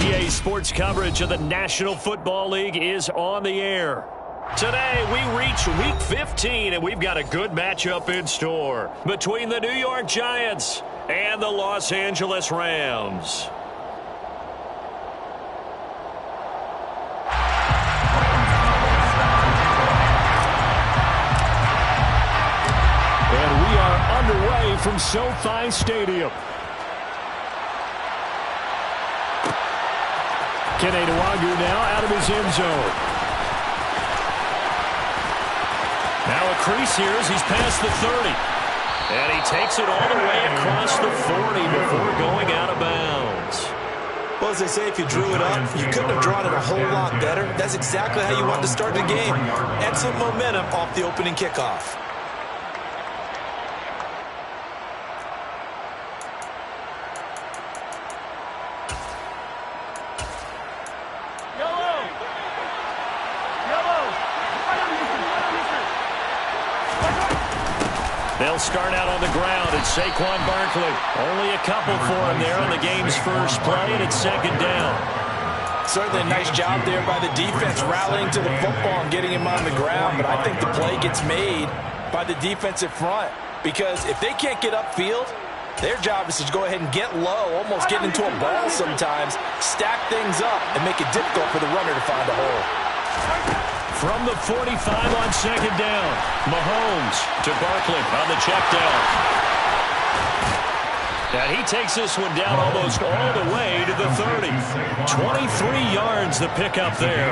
EA Sports coverage of the National Football League is on the air. Today, we reach Week 15, and we've got a good matchup in store between the New York Giants and the Los Angeles Rams. And we are underway from SoFi Stadium. Kene Nwangwu now out of his end zone. Now a crease here as he's past the 30. And he takes it all the way across the 40 before going out of bounds. Well, as they say, if you drew it up, you couldn't have drawn it a whole lot better. That's exactly how you want to start the game. Excellent momentum off the opening kickoff. They'll start out on the ground. It's Saquon Barkley. Only a couple for him there on the game's first play, and it's second down. Certainly a nice job there by the defense rallying to the football and getting him on the ground, but I think the play gets made by the defensive front because if they can't get upfield, their job is to go ahead and get low, almost get into a ball sometimes, stack things up, and make it difficult for the runner to find a hole. From the 45 on second down, Mahomes to Barkley on the check down. And he takes this one down almost all the way to the 30. 23 yards the pickup there.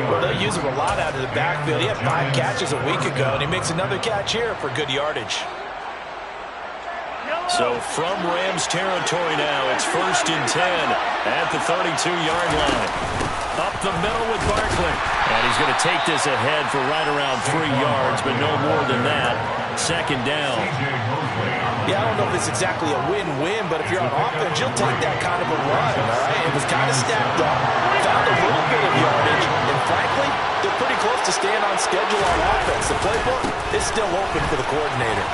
Well, they use him a lot out of the backfield. He had 5 catches a week ago, and he makes another catch here for good yardage. So from Rams territory now, it's 1st and 10 at the 32-yard line. Up the middle with Barkley. And he's going to take this ahead for right around 3 yards, but no more than that. Second down. Yeah, I don't know if it's exactly a win-win, but if you're on offense, you'll take that kind of a run, all right? It was kind of stacked up, found a little bit of yardage, and frankly, they're pretty close to staying on schedule on offense. The playbook is still open for the coordinator.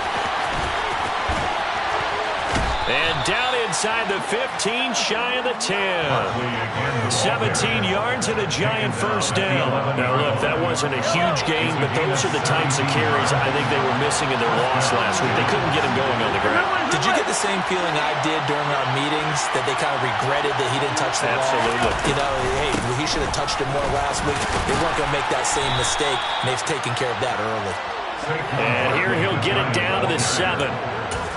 And down inside the 15, shy of the 10. 17 yards and a giant first down. Now, look, that wasn't a huge gain, but those are the types of carries I think they were missing in their loss last week. They couldn't get him going on the ground. Did you get the same feeling I did during our meetings, that they kind of regretted that he didn't touch the ball? Absolutely. You know, hey, he should have touched it more last week. They weren't going to make that same mistake, and they've taken care of that early. And here he'll get it down to the 7.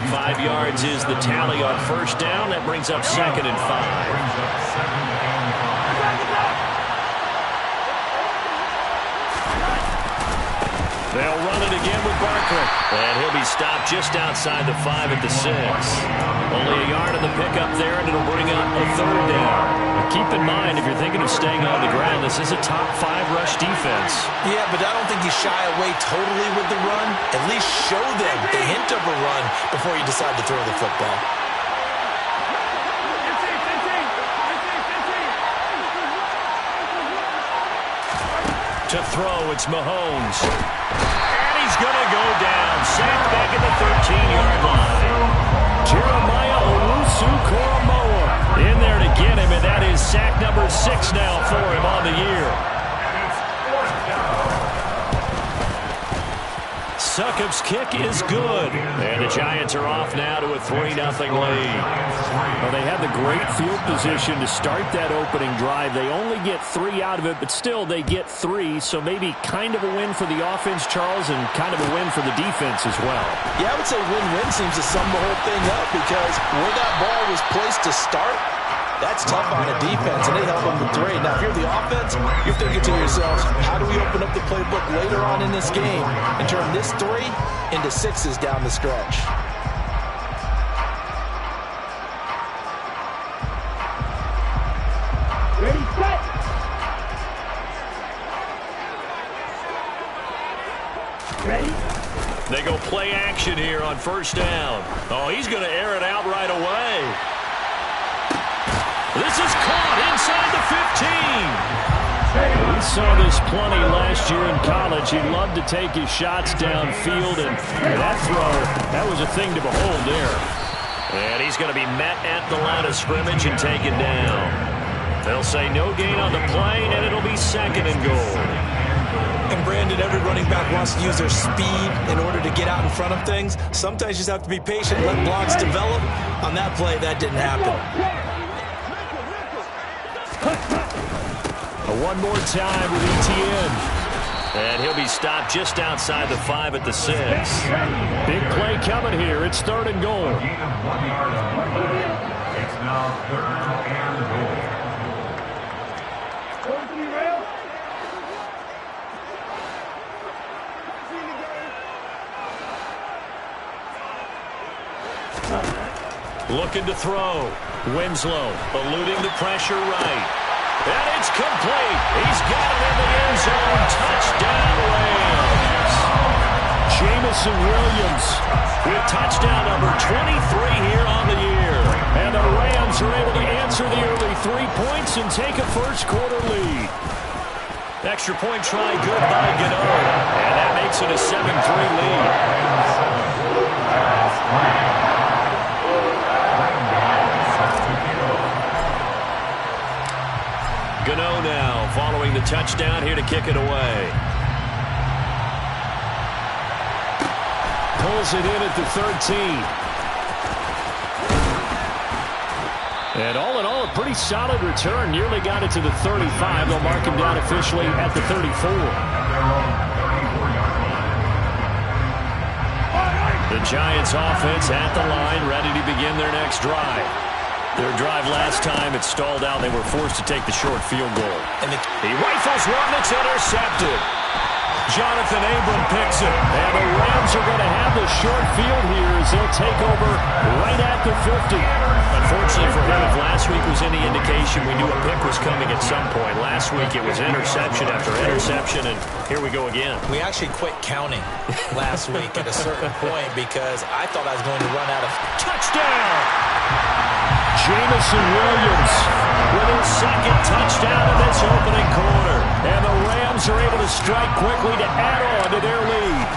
5 yards is the tally on first down. That brings up 2nd and 5. They'll run it again with Barkley. And he'll be stopped just outside the 5 at the 6. Only a yard on the pickup there, and it'll bring up a 3rd down. Now keep in mind, if you're thinking of staying on the ground, this is a top 5 rush defense. Yeah, but I don't think you shy away totally with the run. At least show them the hint of a run before you decide to throw the football. To throw, it's Mahomes. And he's going to go down. Sacked back at the 13-yard line. Jeremiah Owusu-Koramoah in there to get him, and that is sack number 6 now for him on the year. Succop's kick is good. And the Giants are off now to a 3-0 lead. Well, they had the great field position to start that opening drive. They only get 3 out of it, but still they get 3. So maybe kind of a win for the offense, Charles, and kind of a win for the defense as well. Yeah, I would say win-win seems to sum the whole thing up because where that ball was placed to start, that's tough on a defense, and they held them to 3. Now, if you're the offense, you're thinking to yourselves, how do we open up the playbook later on in this game and turn this 3 into 6s down the stretch? Ready, set. Ready. They go play action here on first down. Oh, he's going to air it out right away. This is caught inside the 15. We saw this plenty last year in college. He loved to take his shots downfield, and that throw, that was a thing to behold there. And he's going to be met at the line of scrimmage and taken down. They'll say no gain on the play, and it'll be 2nd and goal. And Brandon, every running back wants to use their speed in order to get out in front of things. Sometimes you just have to be patient, let blocks develop. On that play, that didn't happen. One more time with Etienne. And he'll be stopped just outside the 5 at the 6. Big play coming here. It's 3rd and goal. It's now 3rd and goal. Looking to throw. Winslow eluding the pressure right. And it's complete. He's got it in the end zone. Touchdown, Rams. Jamison Williams with touchdown number 23 here on the year. And the Rams are able to answer the early 3 points and take a first-quarter lead. Extra point try good by Gano. And that makes it a 7-3 lead. Gano now following the touchdown here to kick it away. Pulls it in at the 13. And all in all, a pretty solid return. Nearly got it to the 35. They'll mark him down officially at the 34. The Giants offense at the line, ready to begin their next drive. Their drive last time, it stalled out. They were forced to take the short field goal. And he rifles one that's intercepted. Jonathan Abram picks it. And the Rams are going to have the short field here as they'll take over right at the 50. Unfortunately for him, if last week was any indication, we knew a pick was coming at some point. Last week it was interception after interception, and here we go again. we actually quit counting last week at a certain point because I thought I was going to run out of Touchdown! Jamison Williams With his 2nd touchdown in this opening quarter. and the Rams are able to strike quickly to add on to their lead.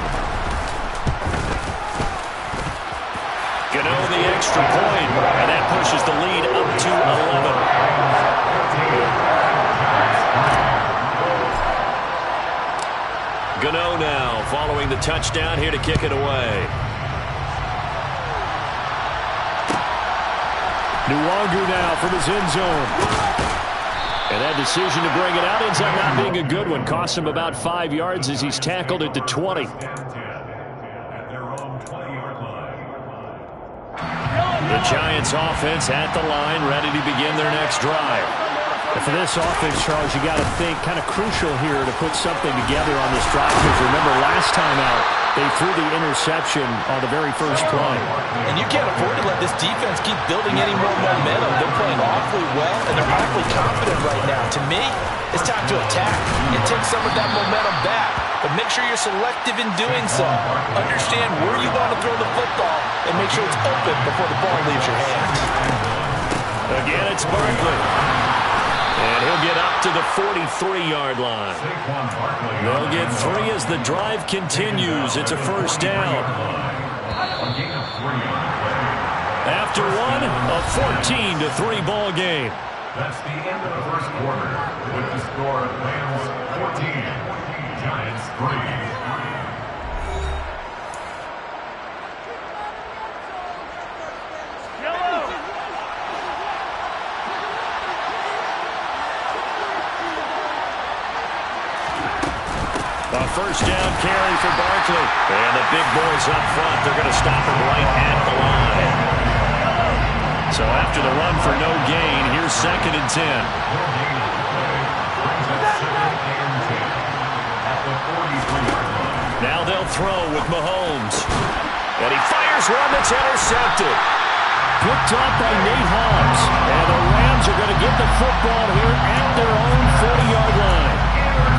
Gano the extra point, and that pushes the lead up to 11. Gano now following the touchdown here to kick it away. Nwangu now from his end zone. And that decision to bring it out ends up not being a good one. Costs him about 5 yards as he's tackled at the 20. The Giants offense at the line, ready to begin their next drive. And for this offense, Charles, you got to think kind of crucial here to put something together on this drive. Because remember, last time out, they threw the interception on the very first play. And you can't afford to let this defense keep building any more momentum. They're playing awfully well, and they're awfully confident right now. To me, it's time to attack and take some of that momentum back. But make sure you're selective in doing so. Understand where you want to throw the football and make sure it's open before the ball leaves your hands. Again, it's Barkley. And he'll get up to the 43-yard line. They'll get 3 as the drive continues. It's a first down. After one, a 14-3 ball game. That's the end of the first quarter with the score Rams 14, Giants 3. A first down carry for Barkley. And the big boys up front, they're going to stop him right at the line. So after the run for no gain, here's 2nd and 10. Now they'll throw with Mahomes. And he fires one that's intercepted. Picked up by Nate Hobbs. And the Rams are going to get the football here at their own 40-yard line.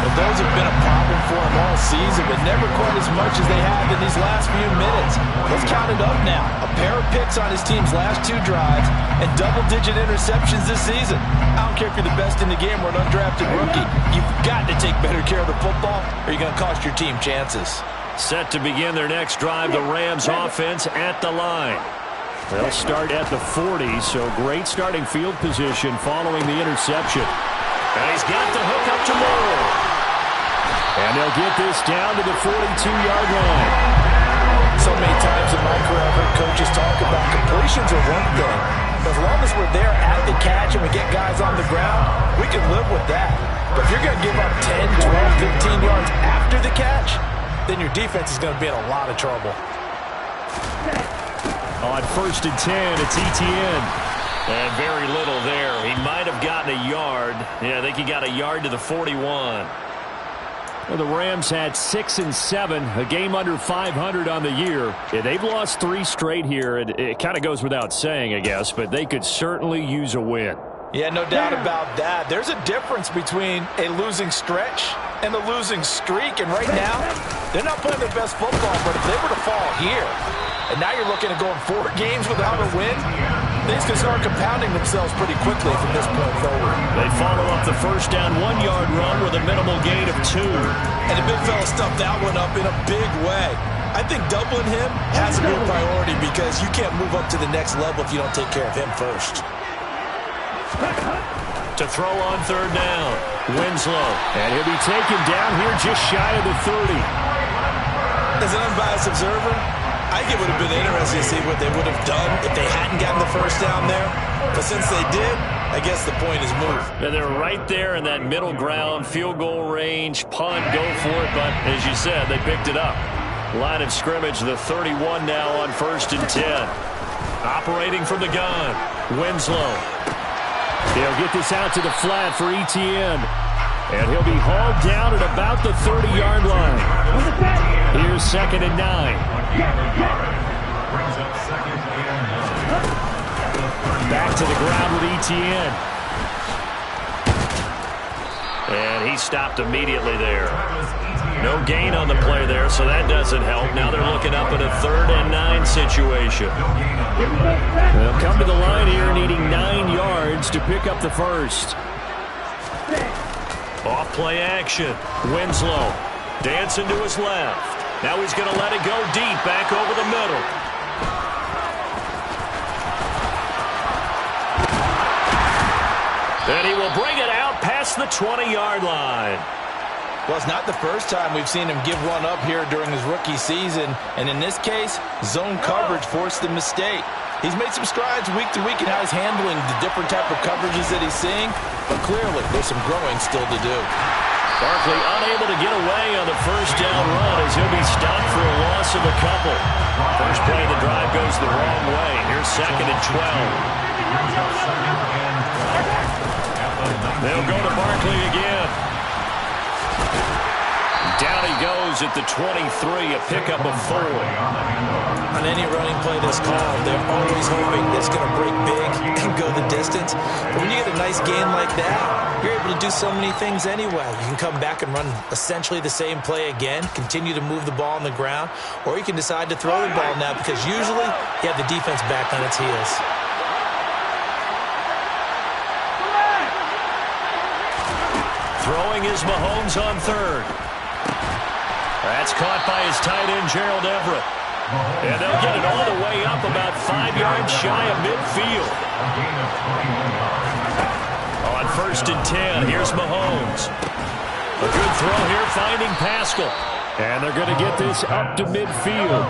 And those have been a problem for them all season, but never quite as much as they have in these last few minutes. Let's count it up now. A pair of picks on his team's last 2 drives and double-digit interceptions this season. I don't care if you're the best in the game or an undrafted rookie. You've got to take better care of the football or you're going to cost your team chances. Set to begin their next drive, the Rams offense at the line. They'll start at the 40, so great starting field position following the interception. And he's got the hook up to Moore. And they'll get this down to the 42-yard line. So many times in my career, I've heard coaches talk about completions are one thing. As long as we're there at the catch and we get guys on the ground, we can live with that. But if you're going to give up 10, 12, 15 yards after the catch, then your defense is going to be in a lot of trouble. On 1st and 10, it's Etienne. And very little there. He might have gotten a yard. Yeah, I think he got a yard to the 41. Well, the Rams had 6 and 7, a game under 500 on the year. Yeah, they've lost 3 straight here. It kind of goes without saying, I guess, but they could certainly use a win. Yeah, no doubt about that. There's a difference between a losing stretch and a losing streak. And right now, they're not playing their best football, but if they were to fall here, and now you're looking at going 4 games without a win, things can start compounding themselves pretty quickly from this point forward. They follow up the first down 1-yard run with a minimal gain of 2. And the big fella stuffed that one up in a big way. I think doubling him has to be a priority because you can't move up to the next level if you don't take care of him first. To throw on 3rd down, Winslow. And he'll be taken down here just shy of the 30. As an unbiased observer, I think it would have been interesting to see what they would have done if they hadn't gotten the first down there. But since they did, I guess the point is moved. And they're right there in that middle ground, field goal range, punt, go for it. But as you said, they picked it up. Line of scrimmage, the 31 now on 1st and 10. Operating from the gun, Winslow. They'll get this out to the flat for Etienne. And he'll be hauled down at about the 30-yard line. Here's 2nd and 9. Back to the ground with Etienne. And he stopped immediately there. No gain on the play there, so that doesn't help. Now they're looking up at a 3rd and 9 situation. They'll come to the line here needing 9 yards to pick up the first. Off play action. Winslow dancing to his left. Now he's going to let it go deep back over the middle. And he will bring it out past the 20-yard line. Well, it's not the first time we've seen him give one up here during his rookie season. And in this case, zone coverage forced the mistake. He's made some strides week to week in how he's handling the different type of coverages that he's seeing. But clearly, there's some growing still to do. Barkley unable to get away on the first down run as he'll be stopped for a loss of a couple. First play of the drive goes the wrong way. Here's 2nd and 12. They'll go to Barkley again. Down he goes at the 23, a pickup of 4. On any running play that's called, they're always hoping that it's going to break big and go the distance. But when you get a nice gain like that, you're able to do so many things anyway. You can come back and run essentially the same play again, continue to move the ball on the ground, or you can decide to throw the ball now because usually you have the defense back on its heels. Throwing is Mahomes on 3rd. That's caught by his tight end, Gerald Everett. And they'll get it all the way up about 5 yards shy of midfield. On 1st and 10, here's Mahomes. A good throw here, finding Pascal. And they're going to get this up to midfield.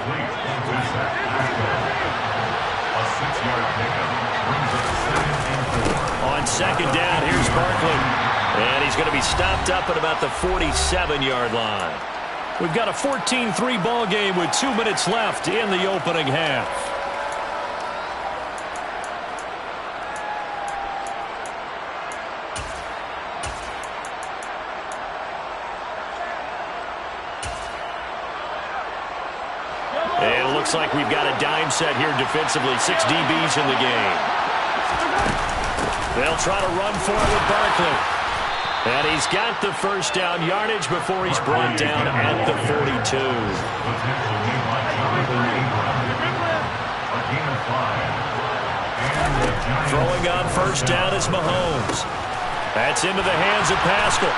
On 2nd down, here's Barkley. And he's going to be stopped up at about the 47-yard line. We've got a 14-3 ball game with 2 minutes left in the opening half. And it looks like we've got a dime set here defensively. 6 DBs in the game. They'll try to run for it with Barkley. And he's got the first down yardage before he's brought down at the 42. Throwing on first down is Mahomes. That's into the hands of Pascal.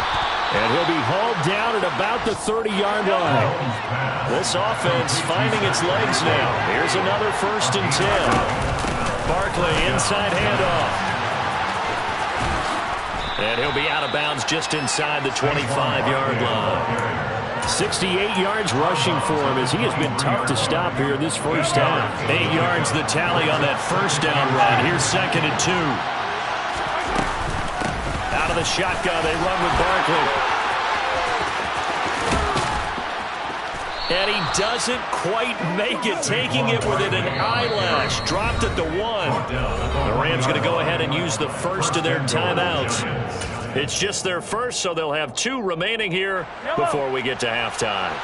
And he'll be hauled down at about the 30-yard line. This offense finding its legs now. Here's another 1st and 10. Barkley inside handoff. And he'll be out of bounds just inside the 25-yard line. 68 yards rushing for him as he has been tough to stop here this first half. 8 yards the tally on that first down run. Here's 2nd and 2. Out of the shotgun, they run with Barkley. And he doesn't quite make it, taking it within an eyelash. Dropped at the 1. The Rams going to go ahead and use the first of their timeouts. It's just their first, so they'll have 2 remaining here before we get to halftime.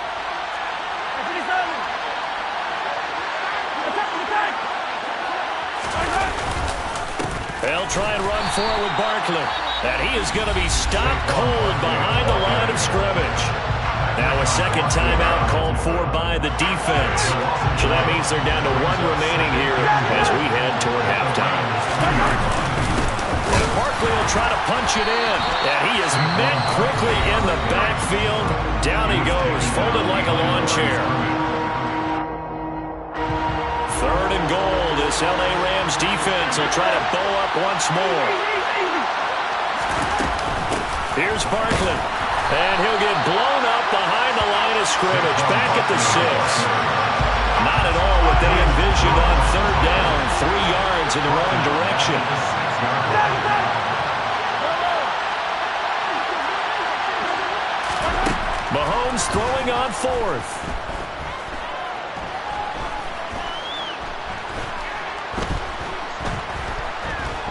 They'll try and run forward with Barkley. And he is going to be stopped cold behind the line of scrimmage. Now a second timeout called for by the defense. So that means they're down to 1 remaining here as we head toward halftime. And Barkley will try to punch it in. And he is met quickly in the backfield. Down he goes, folded like a lawn chair. 3rd and goal. This LA Rams defense will try to bow up once more. Here's Barkley. And he'll get blown up behind the line of scrimmage. Back at the 6. Not at all what they envisioned on 3rd down. 3 yards in the wrong direction. Mahomes throwing on 4th.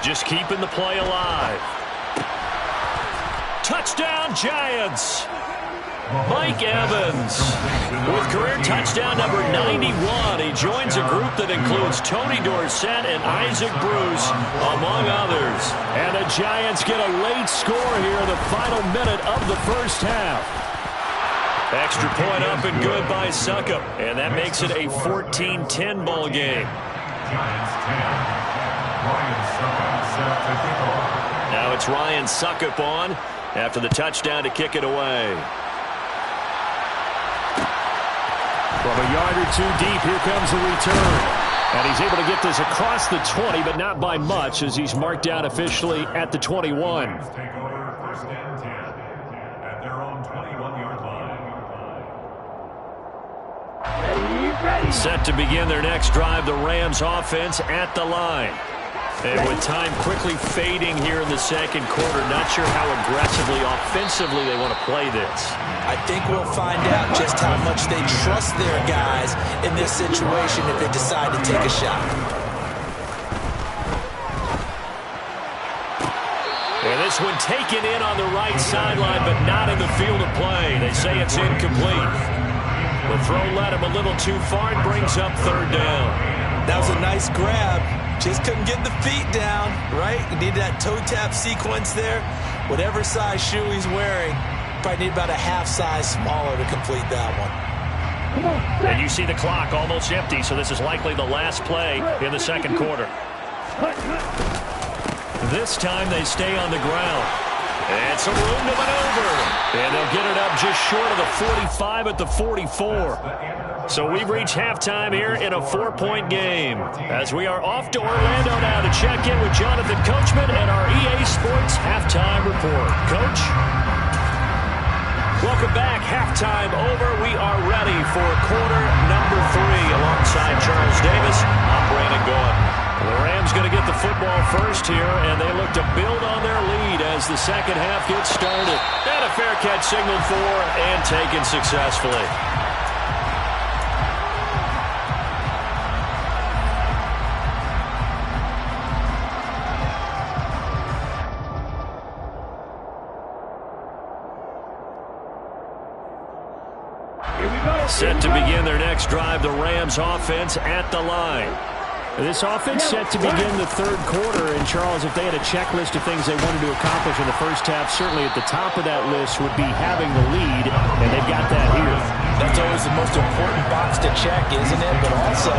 Just keeping the play alive. Touchdown, Giants. Mike Evans with career touchdown number 91. He joins a group that includes Tony Dorsett and Isaac Bruce, among others. And the Giants get a late score here in the final minute of the first half. Extra point up and good by Succop. And that makes it a 14-10 ball game. Giants 10. Ryan Succop set to kick off. Now it's Ryan Succop on after the touchdown to kick it away. From a yard or 2 deep, here comes the return. And he's able to get this across the 20, but not by much, as he's marked down officially at the 21. Take over 1st and 10 at their own 21-yard line. Set to begin their next drive, the Rams offense at the line. And with time quickly fading here in the second quarter, not sure how aggressively, offensively they want to play this. I think we'll find out just how much they trust their guys in this situation if they decide to take a shot. And this one taken in on the right sideline, but not in the field of play. They say it's incomplete. The throw led him a little too far and brings up 3rd down. That was a nice grab. Just couldn't get the feet down, right? You need that toe tap sequence there. Whatever size shoe he's wearing, probably need about a half size smaller to complete that one. And you see the clock almost empty, so this is likely the last play in the second quarter. This time they stay on the ground. And some room to maneuver. And they'll get it up just short of the 45 at the 44. So we've reached halftime here in a 4-point game. As we are off to Orlando now to check in with Jonathan Coachman and our EA Sports Halftime Report. Coach? Welcome back. Halftime over. We are ready for quarter number 3 alongside Charles Davis. I'm Brandon Gaudin. The Rams going to get the football first here, and they look to build on their lead as the second half gets started. And a fair catch signaled for and taken successfully. Set to begin their next drive, the Rams offense at the line. This offense set to begin the third quarter, and Charles, if they had a checklist of things they wanted to accomplish in the first half, certainly at the top of that list would be having the lead, and they've got that here. That's always the most important box to check, isn't it? But also,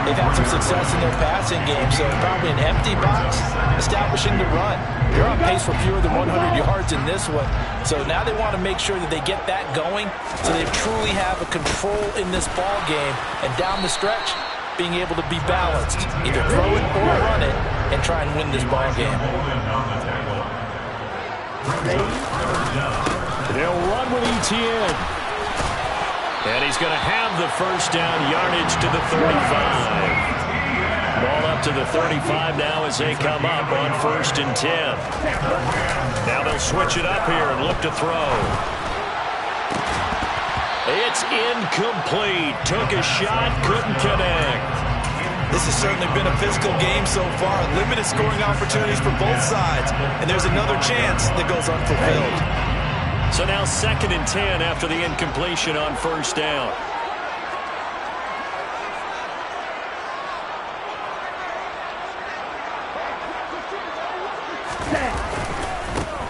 they've had some success in their passing game, so probably an empty box, establishing the run. They're on pace for fewer than 100 yards in this one, so now they want to make sure that they get that going so they truly have a control in this ball game, and down the stretch, being able to be balanced, either throw it or run it, and try and win this ball game. They'll run with ETN. And he's going to have the first down, yardage to the 35. Ball up to the 35 now as they come up on 1st and 10. Now they'll switch it up here and look to throw. It's incomplete. Took a shot, couldn't connect. This has certainly been a physical game so far. Limited scoring opportunities for both sides. And there's another chance that goes unfulfilled. So now 2nd and 10 after the incompletion on 1st down.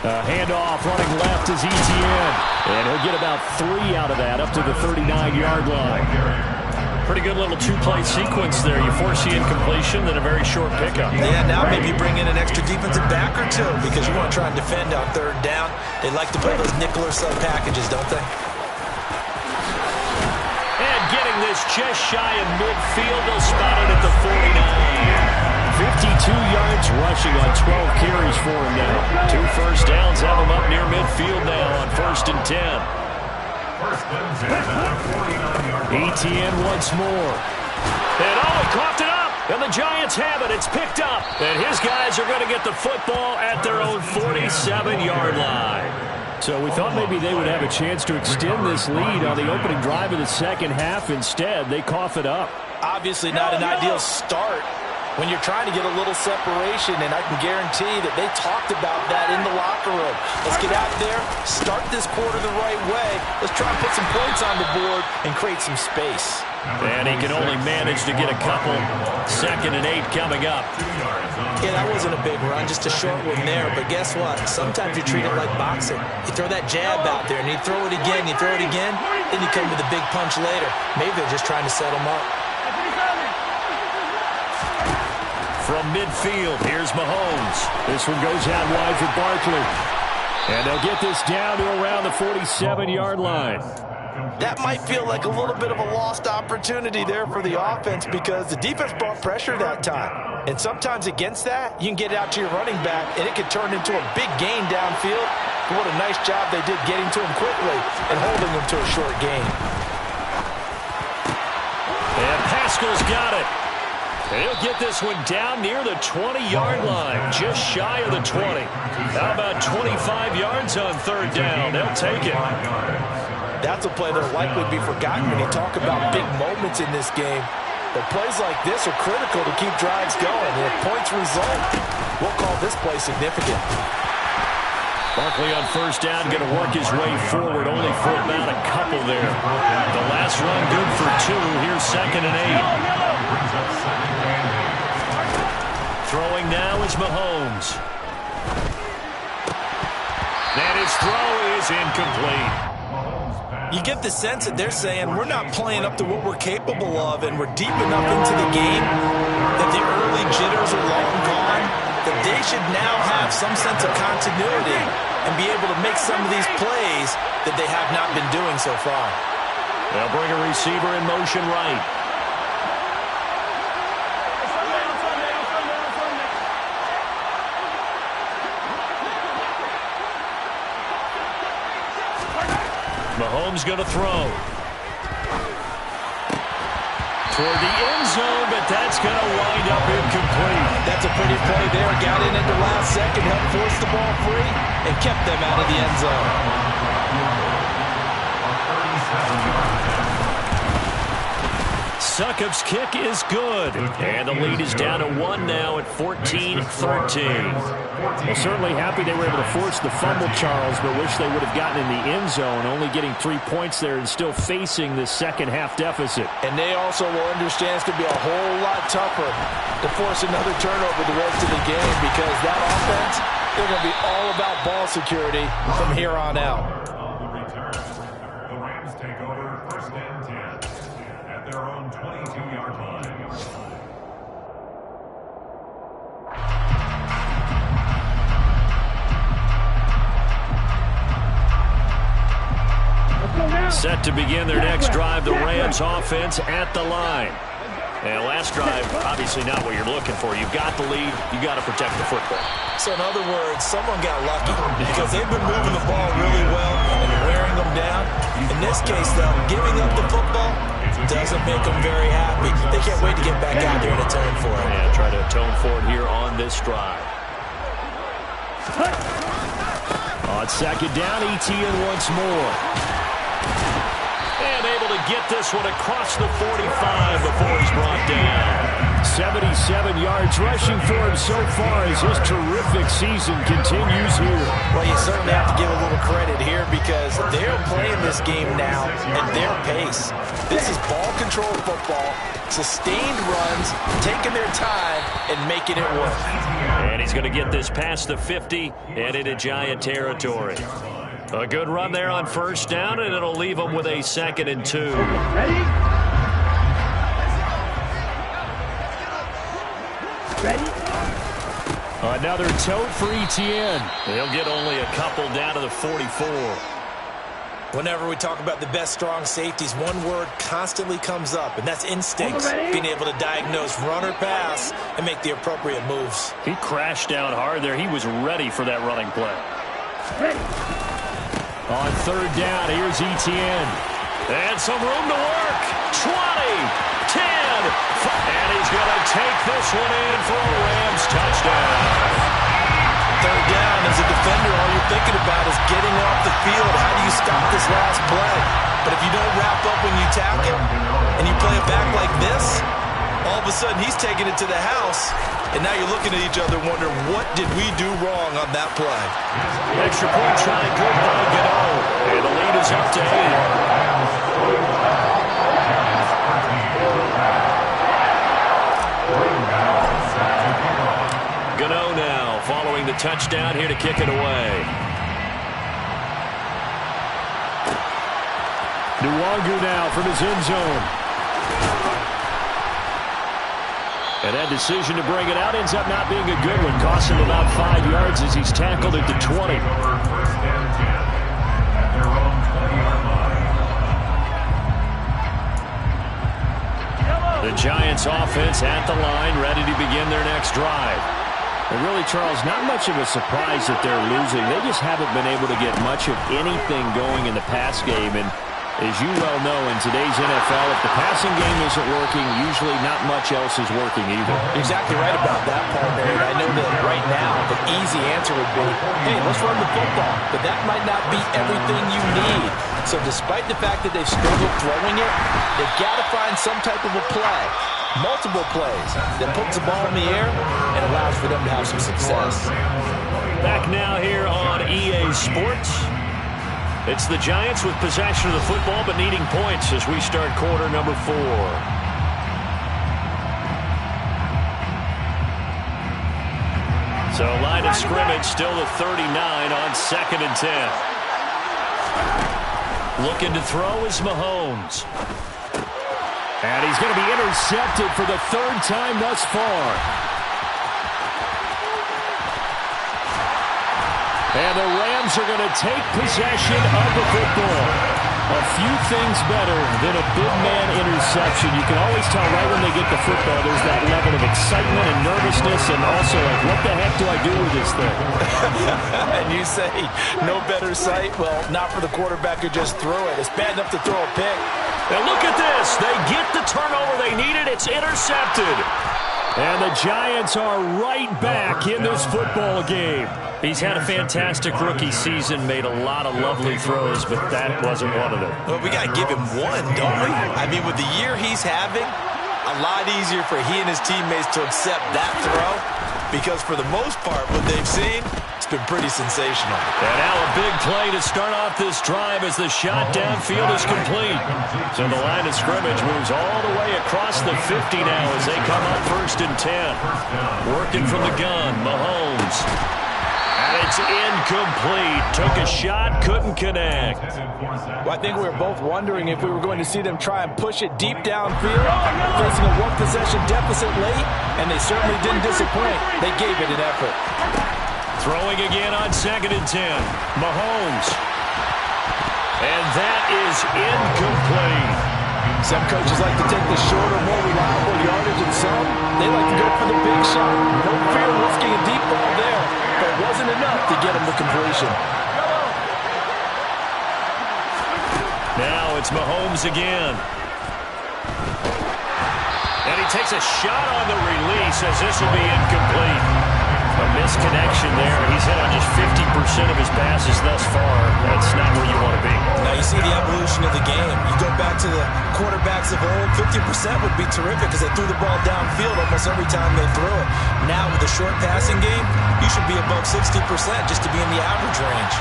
A handoff running left is ETN. And he'll get about 3 out of that up to the 39-yard line. Pretty good little two-play sequence there. You force the incompletion, then a very short pickup. Yeah, now maybe bring in an extra defensive back or two because you want to try and defend on 3rd down. They like to play those nickel or sub packages, don't they? And getting this just shy of midfield, they'll spot it at the 49. 52 yards rushing on 12 carries for him now. 2 first downs have him up near midfield now on 1st and 10. ETN once more. And he coughed it up. And the Giants have it. It's picked up. And his guys are going to get the football at their own 47-yard line. So we thought maybe they would have a chance to extend this lead on the opening drive of the second half. Instead, they cough it up. Obviously not an ideal start when you're trying to get a little separation, and I can guarantee that they talked about that in the locker room. Let's get out there, start this quarter the right way. Let's try and put some points on the board and create some space. And he can only manage to get a couple. 2nd and 8 coming up. Yeah, that wasn't a big run, just a short one there. But guess what? Sometimes you treat it like boxing. You throw that jab out there, and you throw it again, then you come with a big punch later. Maybe they're just trying to set them up. From midfield, here's Mahomes. This one goes out wide for Barkley. And they'll get this down to around the 47-yard line. That might feel like a little bit of a lost opportunity there for the offense because the defense brought pressure that time. And sometimes against that, you can get it out to your running back, and it could turn into a big gain downfield. But what a nice job they did getting to him quickly and holding him to a short gain. And Pascal's got it. He'll get this one down near the 20-yard line, just shy of the 20. How about 25 yards on 3rd down? They'll take it. That's a play that'll likely be forgotten when you talk about big moments in this game. But plays like this are critical to keep drives going. And if points result, we'll call this play significant. Barkley on 1st down, going to work his way forward, only for about a couple there. The last run good for 2. Here's 2nd and 8. Throwing now is Mahomes. And his throw is incomplete. You get the sense that they're saying we're not playing up to what we're capable of, and we're deep enough into the game that the early jitters are long gone, that they should now have some sense of continuity and be able to make some of these plays that they have not been doing so far. They'll bring a receiver in motion right. Mahomes going to throw. Toward the end zone, but that's going to wind up incomplete. That's a pretty play there. Got in at the last second, helped force the ball free, and kept them out of the end zone. Succop's kick is good. And the lead is down to 1 now at 14-13. Well, certainly happy they were able to force the fumble, Charles, but wish they would have gotten in the end zone, only getting 3 points there and still facing the second half deficit. And they also will understand it's going to be a whole lot tougher to force another turnover the rest of the game because that offense, they're going to be all about ball security from here on out. take over 1st and 10 at their own 22-yard line. Set to begin their next drive, the Rams offense at the line. And last drive, obviously not what you're looking for. You've got the lead. You've got to protect the football. So in other words, someone got lucky because they've been moving the ball really well and wearing them down. In this case, though, giving up the football doesn't make them very happy. They can't wait to get back out there and atone for it. Yeah, try to atone for it here on this drive. On second down, Etienne once more. And able to get this one across the 45 before he's brought down. 77 yards rushing for him so far as his terrific season continues here. Well, you certainly have to give a little credit here because they're playing this game now at their pace. This is ball control football, sustained runs, taking their time, and making it work. And he's going to get this past the 50 and into Giant territory. A good run there on first down, and it'll leave them with a 2nd and 2. Ready? Ready? Another tote for Etienne. He'll get only a couple down to the 44. Whenever we talk about the best strong safeties, one word constantly comes up, and that's instincts. Being able to diagnose run or pass and make the appropriate moves. He crashed down hard there. He was ready for that running play. Ready? On third down, here's Etienne. And some room to work. 20, 10, and he's going to take this one in for a Rams touchdown. Third down, as a defender, all you're thinking about is getting off the field. How do you stop this last play? But if you don't wrap up when you tackle and you play it back like this, all of a sudden he's taking it to the house, and now you're looking at each other wondering, what did we do wrong on that play? Extra point try, good by Gano. And the lead is up to 8. Gano now following the touchdown here to kick it away. Nwangu now from his end zone. And that decision to bring it out ends up not being a good one. Costs him about 5 yards as he's tackled at the 20. The Giants offense at the line, ready to begin their next drive. And really, Charles, not much of a surprise that they're losing. They just haven't been able to get much of anything going in the pass game. And as you well know, in today's NFL, if the passing game isn't working, usually not much else is working either. Exactly right about that, partner. And I know that right now the easy answer would be, hey, let's run the football. But that might not be everything you need. So despite the fact that they've struggled throwing it, they've got to find some type of a play, multiple plays, that puts the ball in the air and allows for them to have some success. Back now here on EA Sports. It's the Giants with possession of the football but needing points as we start quarter number 4. So line of scrimmage still the 39 on 2nd and 10. Looking to throw is Mahomes. And he's going to be intercepted for the 3rd time thus far. And the Rams are going to take possession of the football. A few things better than a big man interception. You can always tell right when they get the football, there's that level of excitement and nervousness, and also like, what the heck do I do with this thing? And you say, no better sight? Well, not for the quarterback who just threw it. It's bad enough to throw a pick. And look at this. They get the turnover they needed. It's intercepted. And the Giants are right back in this football game. He's had a fantastic rookie season, made a lot of lovely throws, but that wasn't one of them. Well, we got to give him one, don't we? I mean, with the year he's having, a lot easier for he and his teammates to accept that throw because for the most part, what they've seen, it's been pretty sensational. And now a big play to start off this drive as the shot downfield is complete. So the line of scrimmage moves all the way across the 50 now as they come up 1st and 10. Working from the gun, Mahomes. And a It's incomplete. Took a shot, couldn't connect. Well, I think we were both wondering if we were going to see them try and push it deep downfield, facing a one-possession deficit late, and they certainly didn't disappoint. They gave it an effort. Throwing again on 2nd and 10. Mahomes. And that is incomplete. Some coaches like to take the shorter, more reliable yardage, and some, they like to go for the big shot. No fear of risking a deep ball there, but it wasn't enough to get him to completion. Now it's Mahomes again. And he takes a shot on the release as this will be incomplete. A misconnection there. He's hit on just 50% of his passes thus far. That's not where you want to be. Now you see the evolution of the game. You go back to the quarterbacks of old, 50% would be terrific because they threw the ball downfield almost every time they threw it. Now with the short passing game, you should be above 60% just to be in the average range.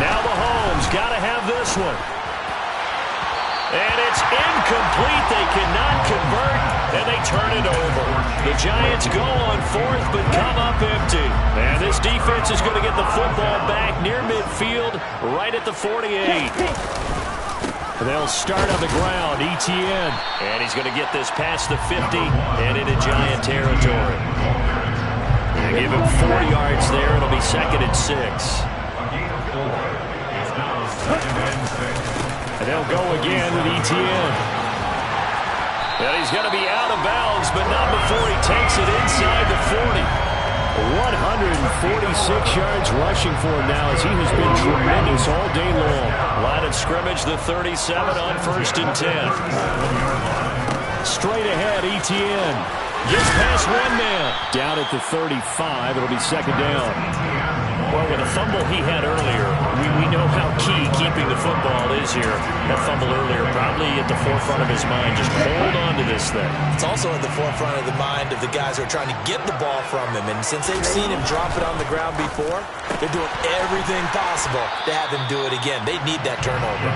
Now Mahomes got to have this one. And it's incomplete. They cannot convert, and they turn it over. The Giants go on 4th, but come up empty. And this defense is going to get the football back near midfield, right at the 48. They'll start on the ground, Etienne. And he's going to get this past the 50 and into Giant territory. They give him 4 yards there. It'll be 2nd and 6. And they'll go again with Etienne. And he's going to be out of bounds, but not before he takes it inside the 40. 146 yards rushing for him now as he has been tremendous all day long. Line of scrimmage, the 37 on 1st and 10. Straight ahead, Etienne. Gets past one man. Down at the 35, it'll be 2nd down. Well, with the fumble he had earlier, we know how key keeping the football is here. That fumble earlier probably at the forefront of his mind. Just hold on to this thing. It's also at the forefront of the mind of the guys who are trying to get the ball from him. And since they've seen him drop it on the ground before, they're doing everything possible to have him do it again. They need that turnover.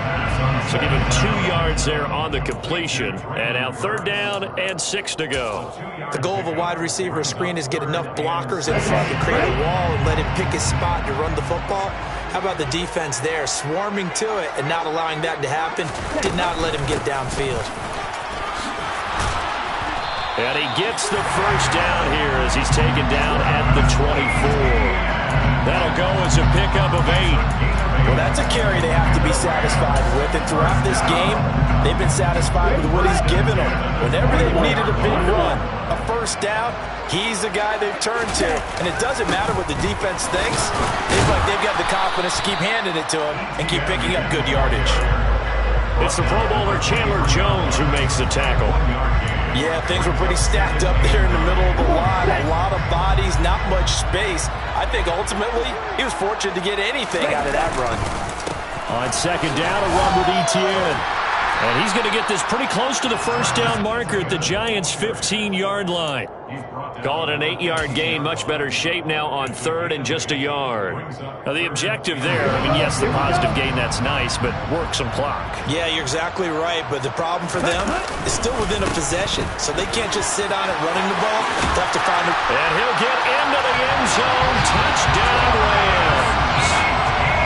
So give him 2 yards there on the completion. And now 3rd down and 6 to go. The goal of a wide receiver screen is get enough blockers in front to create a wall and let him pick his spot to run the football. How about the defense there, swarming to it and not allowing that to happen? Did not let him get downfield. And he gets the 1st down here as he's taken down at the 24. That'll go as a pickup of 8. Well, that's a carry they have to be satisfied with. And throughout this game, they've been satisfied with what he's given them. Whenever they've needed a big run, a 1st down, he's the guy they've turned to. And it doesn't matter what the defense thinks. It's like they've got the confidence to keep handing it to him and keep picking up good yardage. It's the Pro Bowler Chandler Jones who makes the tackle. Yeah, things were pretty stacked up there in the middle of the line. A lot of bodies, not much space. I think ultimately he was fortunate to get anything out of that run. On 2nd down, a run with Etienne. And he's going to get this pretty close to the 1st down marker at the Giants' 15-yard line. Call it an 8-yard gain, much better shape now on 3rd and just a yard. Now the objective there, I mean, yes, the positive gain, that's nice, but work some clock. Yeah, you're exactly right, but the problem for them is still within a possession, so they can't just sit on it running the ball. They have to find it. And he'll get into the end zone. Touchdown, Rams.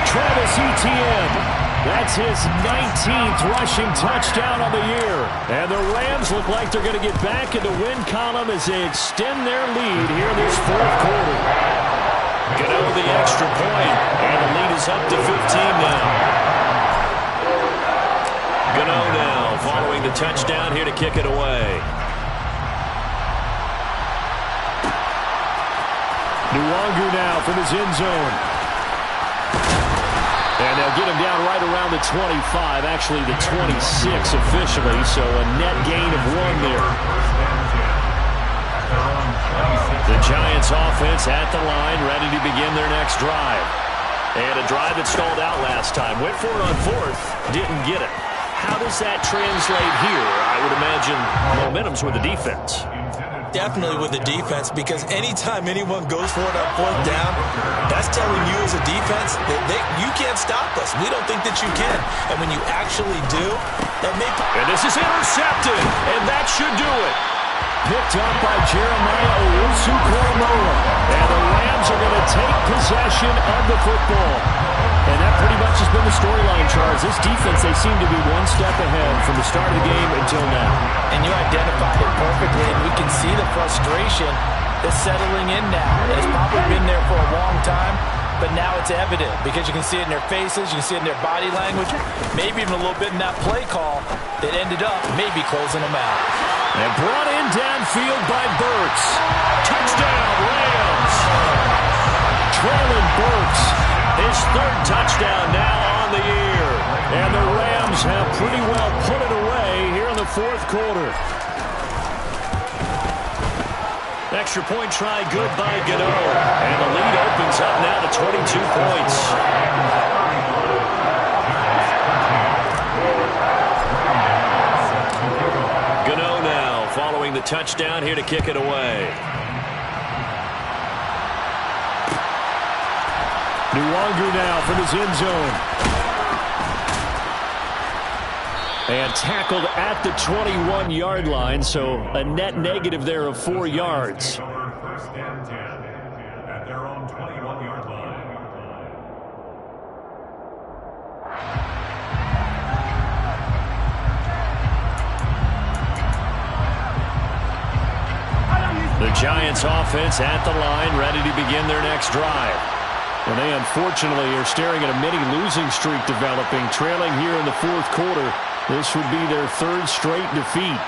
Travis Etienne. That's his 19th rushing touchdown of the year. And the Rams look like they're going to get back in the win column as they extend their lead here this 4th quarter. Gano the extra point, and the lead is up to 15 now. Gano now following the touchdown here to kick it away. Nwangu now from his end zone. And they'll get him down right around the 25, actually the 26 officially, so a net gain of 1 there. The Giants offense at the line, ready to begin their next drive. And a drive that stalled out last time. Went for it on 4th, didn't get it. How does that translate here? I would imagine momentum's with the defense. Definitely with the defense, because anytime anyone goes for it on fourth down, that's telling you as a defense that you can't stop us. We don't think that you can. And when you actually do, that may... And this is intercepted, and that should do it. Picked up by Jeremiah Owusu-Koramoah. And the Rams are going to take possession of the football. And that pretty much has been the storyline, Charles. This defense, they seem to be one step ahead from the start of the game until now. And you identified it perfectly, and we can see the frustration that's settling in now. It's probably been there for a long time, but now it's evident because you can see it in their faces, you can see it in their body language, maybe even a little bit in that play call that ended up maybe closing them out. And brought in downfield by Burks. Touchdown, Rams. Traylon Burks, his third touchdown now on the year. And the Rams have pretty well put it away here in the fourth quarter. Extra point try good by Gano. And the lead opens up now to 22 points. Gano now following the touchdown here to kick it away. Nwangu now from his end zone. And tackled at the 21-yard line, so a net negative there of 4 yards. First and 10 at their own 21-yard line. The Giants offense at the line, ready to begin their next drive. And they unfortunately are staring at a mini losing streak developing, trailing here in the fourth quarter. This would be their third straight defeat.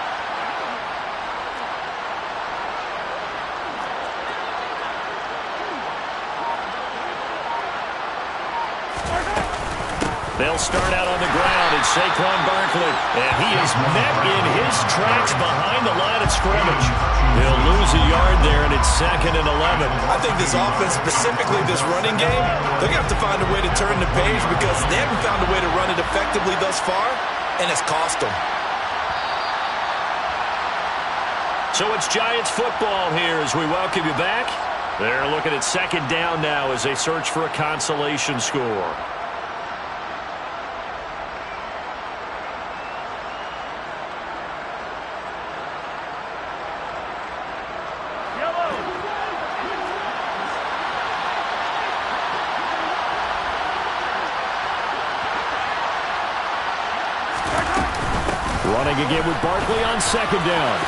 They'll start out on the ground, and Saquon Barkley. And he is met in his tracks behind the line of scrimmage. He'll lose a yard there, and it's 2nd and 11. I think this offense, specifically this running game, they're going to have to find a way to turn the page because they haven't found a way to run it effectively thus far, and it's cost them. So it's Giants football here as we welcome you back. They're looking at 2nd down now as they search for a consolation score. Running again with Barkley on 2nd down.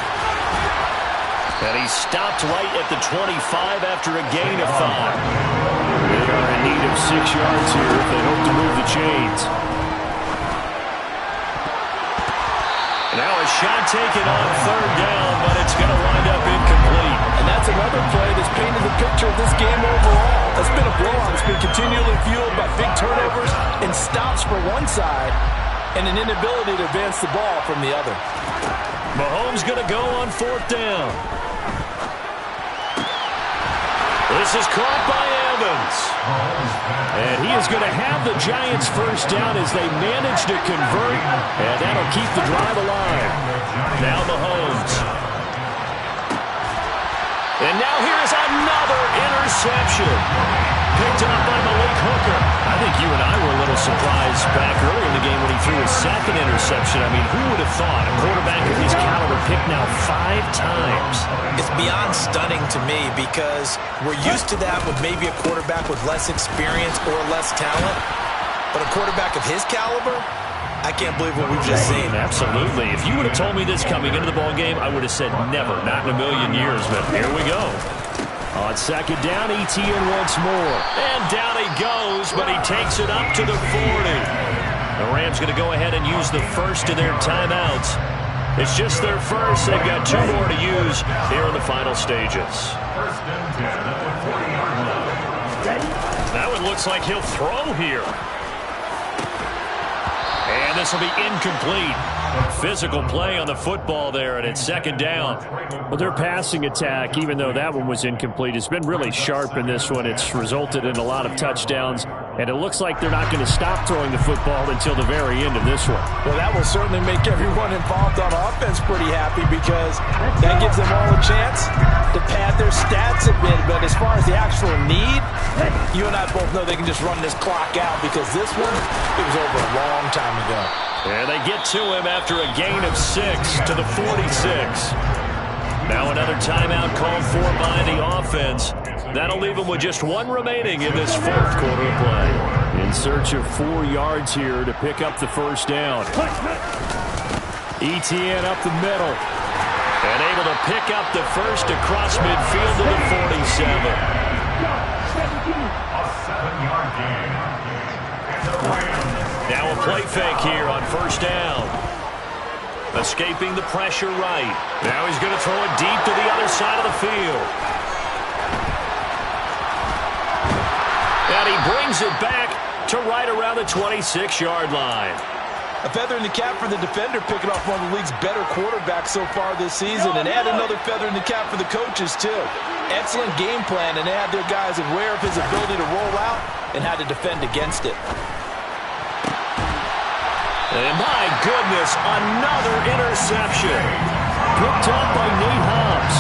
And he stopped right at the 25 after a gain of 5. They are in need of 6 yards here if they hope to move the chains. Now a shot taken on 3rd down, but it's going to wind up incomplete. And that's another play that's painted the picture of this game overall. It's been a blowout. It's been continually fueled by big turnovers and stops for one side and an inability to advance the ball from the other. Mahomes going to go on 4th down. This is caught by Evans. And he is going to have the Giants first down as they manage to convert, and that'll keep the drive alive. Now Mahomes. And now here's another interception. Picked up by Malik Hooker. I think you and I were a little surprised back earlier in the game when he threw his 2nd interception. I mean, who would have thought a quarterback of his caliber picked now 5 times? It's beyond stunning to me because we're used to that with maybe a quarterback with less experience or less talent. But a quarterback of his caliber, I can't believe what we've just seen. Absolutely. If you would have told me this coming into the ballgame, I would have said never, not in a million years. But here we go. On 2nd down, Etienne once more. And down he goes, but he takes it up to the 40. The Rams going to go ahead and use the first of their timeouts. It's just their first. They've got 2 more to use here in the final stages. 1st and 10 at the 40-yard line. That one looks like he'll throw here. And this will be incomplete. Physical play on the football there, and it's 2nd down. Well, their passing attack, even though that one was incomplete, has been really sharp in this one. It's resulted in a lot of touchdowns. And it looks like they're not going to stop throwing the football until the very end of this one. Well, that will certainly make everyone involved on offense pretty happy because that gives them all a chance to pad their stats a bit. But as far as the actual need, you and I both know they can just run this clock out because this one, it was over a long time ago. And they get to him after a gain of 6 to the 46. Now another timeout called for by the offense. That'll leave them with just 1 remaining in this fourth quarter of play. In search of 4 yards here to pick up the first down. Etienne up the middle. And able to pick up the first across midfield to the 47. A 7-yard gain. Now a play fake here on first down. Escaping the pressure right. Now he's going to throw it deep to the other side of the field. And he brings it back to right around the 26-yard line. A feather in the cap for the defender, picking off one of the league's better quarterbacks so far this season, and add another feather in the cap for the coaches, too. Excellent game plan, and they had their guys aware of his ability to roll out and how to defend against it. And my goodness, another interception. Picked up by Nate Hobbs.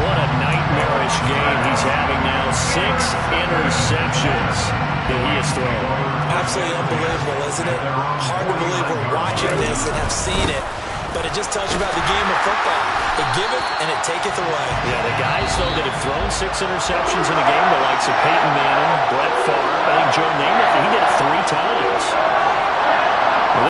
What a nightmarish game he's having now. 6 interceptions that he has thrown. Absolutely unbelievable, isn't it? Hard to believe we're watching this and have seen it, but it just tells you about the game of football. It giveth and it taketh away. Yeah, the guys, though, that have thrown 6 interceptions in a game, the likes of Peyton Manning, Brett Favre, I think Joe Namath, he did it 3 times.